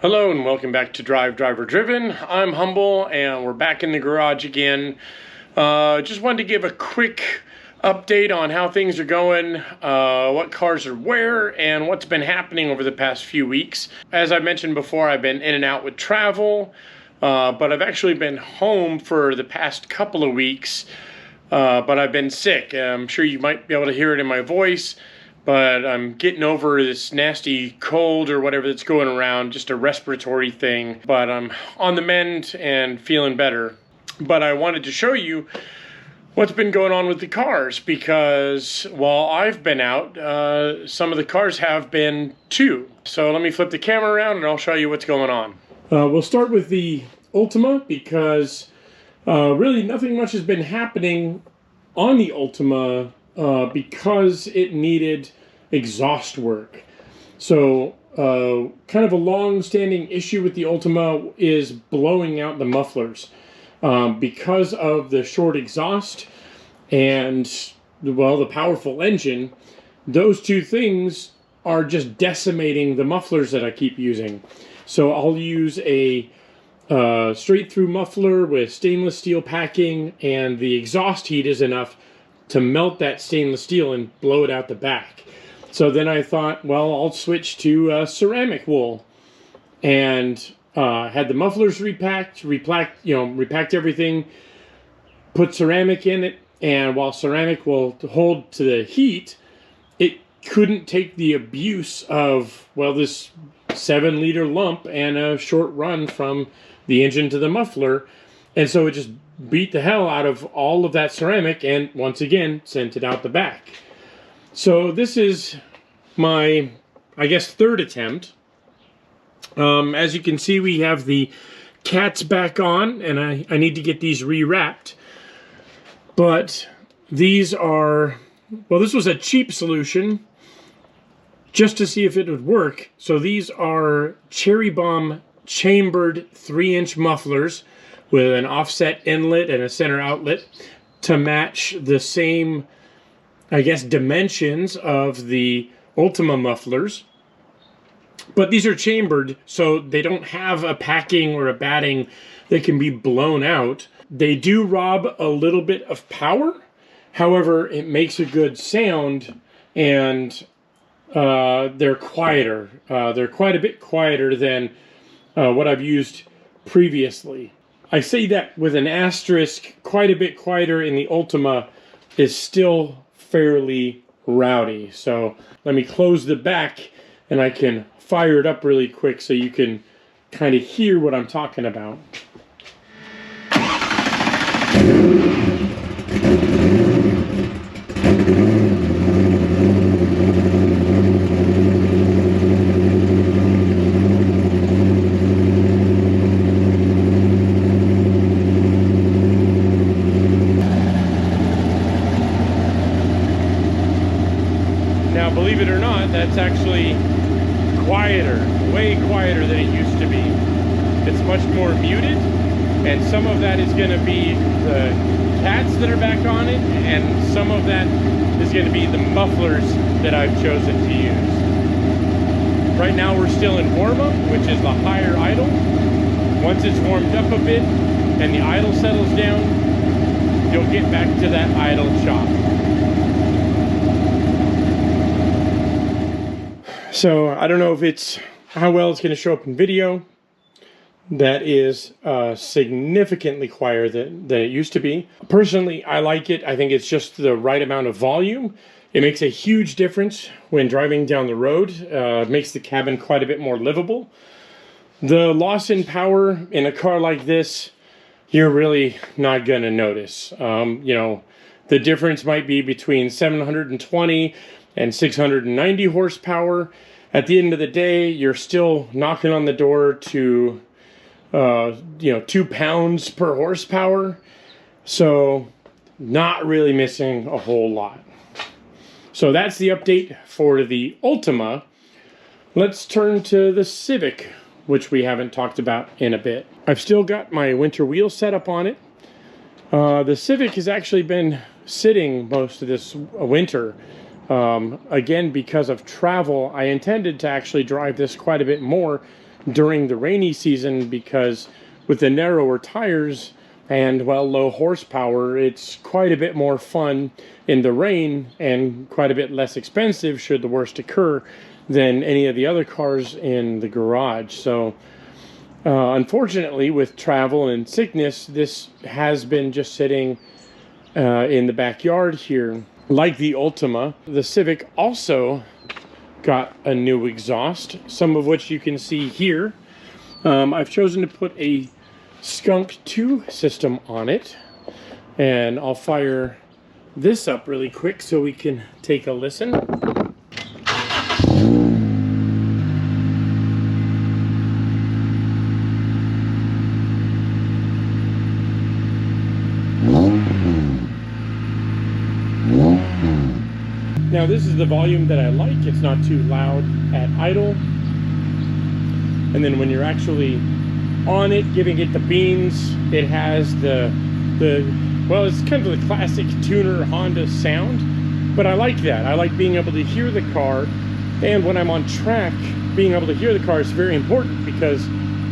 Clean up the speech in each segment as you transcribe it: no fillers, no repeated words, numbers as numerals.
Hello and welcome back to Drive Driver Driven. I'm Humble and we're back in the garage again. Just wanted to give a quick update on how things are going, what cars are where, and what's been happening over the past few weeks. As I mentioned before, I've been in and out with travel, but I've actually been home for the past couple of weeks, but I've been sick. I'm sure you might be able to hear it in my voice. But I'm getting over this nasty cold or whatever that's going around, just a respiratory thing. But I'm on the mend and feeling better. But I wanted to show you what's been going on with the cars, because while I've been out, some of the cars have been too. So let me flip the camera around and I'll show you what's going on. We'll start with the Ultima, because really nothing much has been happening on the Ultima because it needed exhaust work. So kind of a long-standing issue with the Ultima is blowing out the mufflers because of the short exhaust and, well, the powerful engine. Those two things are just decimating the mufflers that I keep using. So I'll use a straight through muffler with stainless steel packing, and the exhaust heat is enough to melt that stainless steel and blow it out the back. So then I thought, well, I'll switch to ceramic wool, and had the mufflers repacked everything, put ceramic in it, and while ceramic will hold to the heat, it couldn't take the abuse of, well, this 7-liter lump and a short run from the engine to the muffler, and so it just beat the hell out of all of that ceramic and once again sent it out the back. So this is my, I guess, third attempt. As you can see, we have the cats back on, and I need to get these rewrapped. But these are, well, this was a cheap solution just to see if it would work. So these are Cherry Bomb chambered 3-inch mufflers with an offset inlet and a center outlet to match the same, I guess, dimensions of the Ultima mufflers. But these are chambered, so they don't have a packing or a batting that can be blown out. They do rob a little bit of power. However, it makes a good sound, and they're quieter. They're quite a bit quieter than what I've used previously. I say that with an asterisk. Quite a bit quieter in the Ultima is still fairly rowdy. So let me close the back and I can fire it up really quick so you can kind of hear what I'm talking about. Now, believe it or not, that's actually quieter, way quieter than it used to be. It's much more muted, and some of that is going to be the cats that are back on it, and some of that is going to be the mufflers that I've chosen to use. Right now we're still in warm-up, which is the higher idle. Once it's warmed up a bit and the idle settles down, you'll get back to that idle chop. So I don't know if how well it's going to show up in video. That is significantly quieter than it used to be. Personally, I like it. I think it's just the right amount of volume. It makes a huge difference when driving down the road. It makes the cabin quite a bit more livable. The loss in power in a car like this, you're really not going to notice. The difference might be between 720 and 690 horsepower. At the end of the day, you're still knocking on the door to 2 pounds per horsepower. So not really missing a whole lot. So that's the update for the Ultima. Let's turn to the Civic, which we haven't talked about in a bit. I've still got my winter wheel setup on it. The Civic has actually been sitting most of this winter. Again, because of travel, I intended to actually drive this quite a bit more during the rainy season, because with the narrower tires and, well, low horsepower, it's quite a bit more fun in the rain and quite a bit less expensive should the worst occur than any of the other cars in the garage. So unfortunately, with travel and sickness, this has been just sitting in the backyard here. Like the Ultima, the Civic also got a new exhaust, some of which you can see here. I've chosen to put a Skunk 2 system on it, and I'll fire this up really quick so we can take a listen. Now this is the volume that I like. It's not too loud at idle. And then when you're actually on it, giving it the beans, it has well, it's kind of the classic tuner Honda sound, but I like that. I like being able to hear the car, and when I'm on track, being able to hear the car is very important, because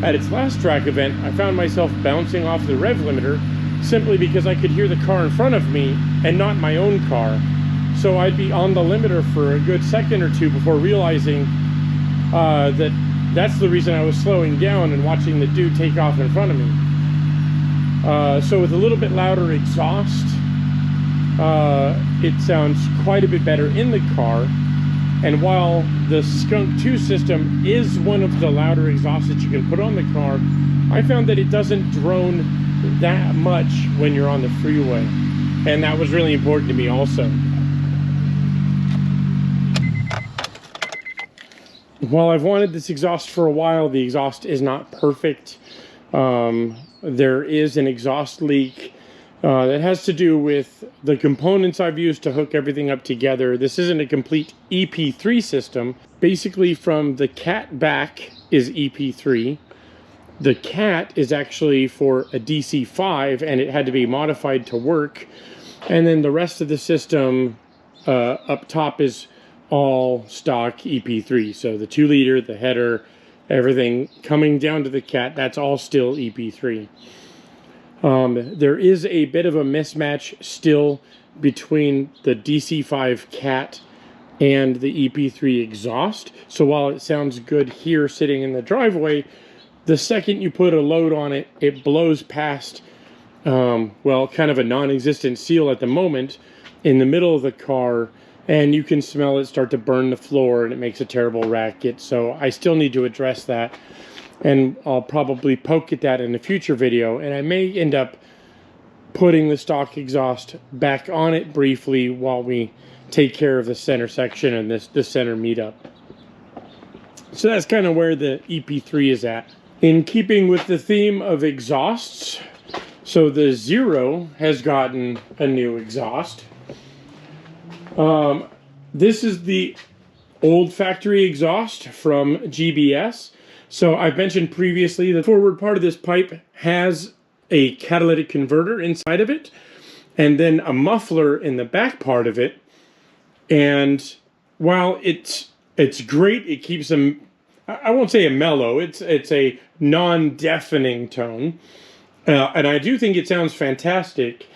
at its last track event, I found myself bouncing off the rev limiter simply because I could hear the car in front of me and not my own car. So I'd be on the limiter for a good second or two before realizing that's the reason I was slowing down and watching the dude take off in front of me. So with a little bit louder exhaust, it sounds quite a bit better in the car. And while the Skunk 2 system is one of the louder exhausts that you can put on the car, I found that it doesn't drone that much when you're on the freeway. And that was really important to me also. While I've wanted this exhaust for a while, the exhaust is not perfect. There is an exhaust leak that has to do with the components I've used to hook everything up together. This isn't a complete EP3 system. Basically, from the cat back is EP3. The cat is actually for a DC5, and it had to be modified to work. And then the rest of the system up top is all stock EP3. So the 2-liter, the header, everything coming down to the cat, that's all still EP3. There is a bit of a mismatch still between the DC5 cat and the EP3 exhaust. So while it sounds good here sitting in the driveway, the second you put a load on it, it blows past, well, kind of a non-existent seal at the moment in the middle of the car, and you can smell it start to burn the floor, and it makes a terrible racket. So I still need to address that, and I'll probably poke at that in a future video, and I may end up putting the stock exhaust back on it briefly while we take care of the center section and the center meetup. So that's kind of where the EP3 is at. In keeping with the theme of exhausts, so the Zero has gotten a new exhaust. This is the old factory exhaust from GBS. So I've mentioned previously the forward part of this pipe has a catalytic converter inside of it, and then a muffler in the back part of it. And while it's great, it keeps them, I won't say a mellow, it's a non-deafening tone. And I do think it sounds fantastic.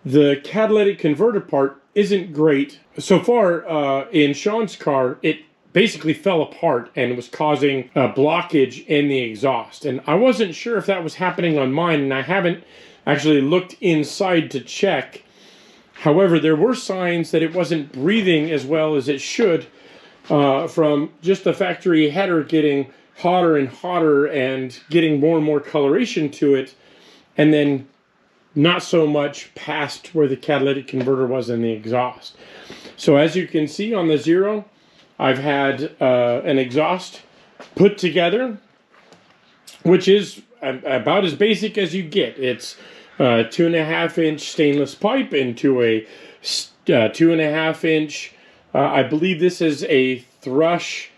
The catalytic converter part isn't great. So far, in Sean's car, it basically fell apart and was causing a blockage in the exhaust. And I wasn't sure if that was happening on mine, and I haven't actually looked inside to check. However, there were signs that it wasn't breathing as well as it should from just the factory header getting hotter and hotter and getting more and more coloration to it, and then not so much past where the catalytic converter was in the exhaust. So as you can see on the Zero, I've had an exhaust put together, which is about as basic as you get. It's a 2.5-inch stainless pipe into a 2.5-inch, I believe this is a Thrush,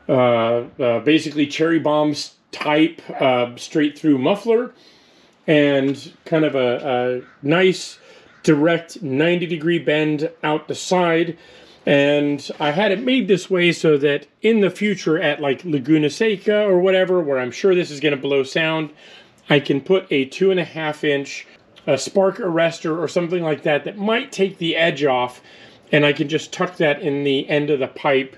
basically cherry bombs type straight through muffler, and kind of a nice direct 90-degree bend out the side. And I had it made this way so that in the future at like Laguna Seca or whatever, where I'm sure this is going to blow sound, I can put a 2.5 inch spark arrestor or something like that that might take the edge off, and I can just tuck that in the end of the pipe.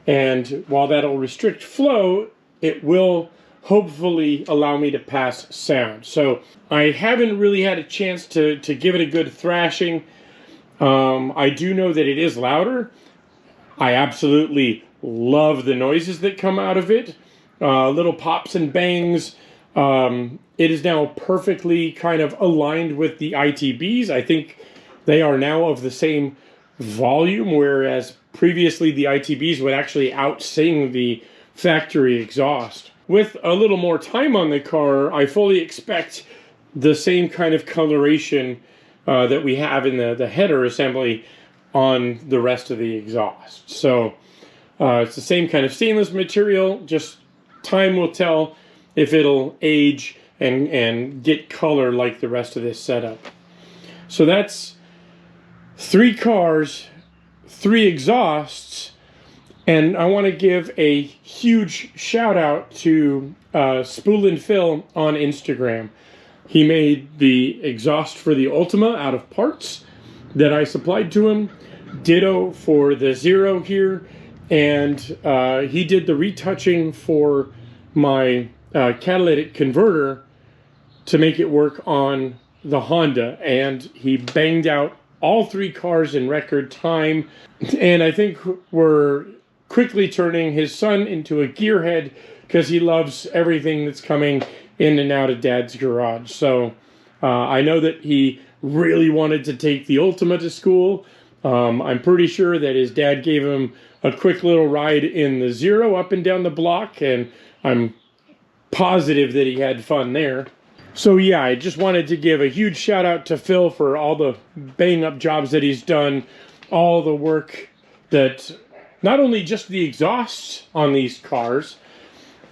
And while that'll restrict flow, it will hopefully allow me to pass sound. So I haven't really had a chance to give it a good thrashing. I do know that it is louder. I absolutely love the noises that come out of it. Little pops and bangs. It is now perfectly kind of aligned with the ITBs. I think they are now of the same volume, whereas previously the ITBs would actually outsing the factory exhaust. With a little more time on the car, I fully expect the same kind of coloration that we have in the header assembly on the rest of the exhaust. So it's the same kind of stainless material, just time will tell if it'll age and get color like the rest of this setup. So that's 3 cars, 3 exhausts, and I want to give a huge shout out to Spoolin' Phil on Instagram. He made the exhaust for the Ultima out of parts that I supplied to him. Ditto for the Zero here, and he did the retouching for my catalytic converter to make it work on the Honda, and he banged out all 3 cars in record time. And I think we're quickly turning his son into a gearhead because he loves everything that's coming in and out of Dad's garage. So I know that he really wanted to take the Ultima to school. I'm pretty sure that his dad gave him a quick little ride in the Zero up and down the block, and I'm positive that he had fun there. So yeah, I just wanted to give a huge shout out to Phil for all the bang up jobs that he's done, all the work that, not only just the exhausts on these cars,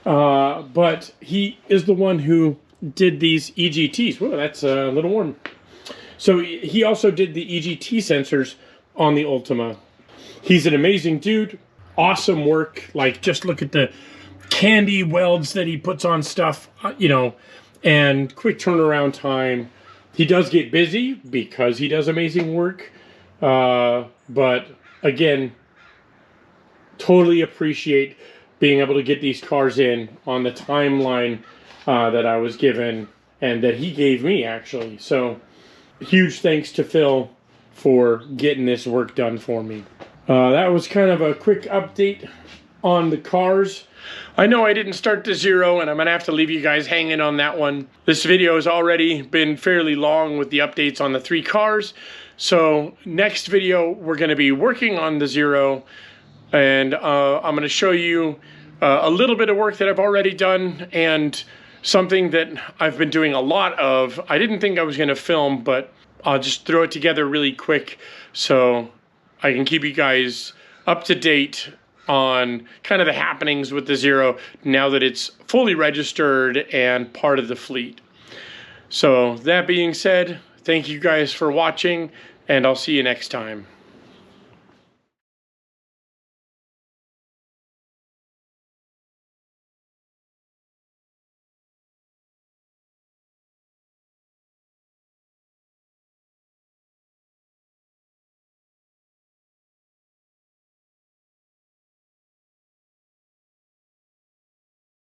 but he is the one who did these EGTs. Whoa, that's a little warm. So he also did the EGT sensors on the Ultima. He's an amazing dude. Awesome work. Like, just look at the candy welds that he puts on stuff, you know, and quick turnaround time. He does get busy because he does amazing work. But again, totally appreciate being able to get these cars in on the timeline that I was given and that he gave me, actually. So huge thanks to Phil for getting this work done for me. That was kind of a quick update on the cars. I know I didn't start the Zero, and I'm going to have to leave you guys hanging on that one. This video has already been fairly long with the updates on the 3 cars. So next video, we're going to be working on the Zero, and I'm going to show you a little bit of work that I've already done and something that I've been doing a lot of. I didn't think I was going to film, but I'll just throw it together really quick so I can keep you guys up to date on kind of the happenings with the Zero now that it's fully registered and part of the fleet. So that being said, thank you guys for watching, and I'll see you next time.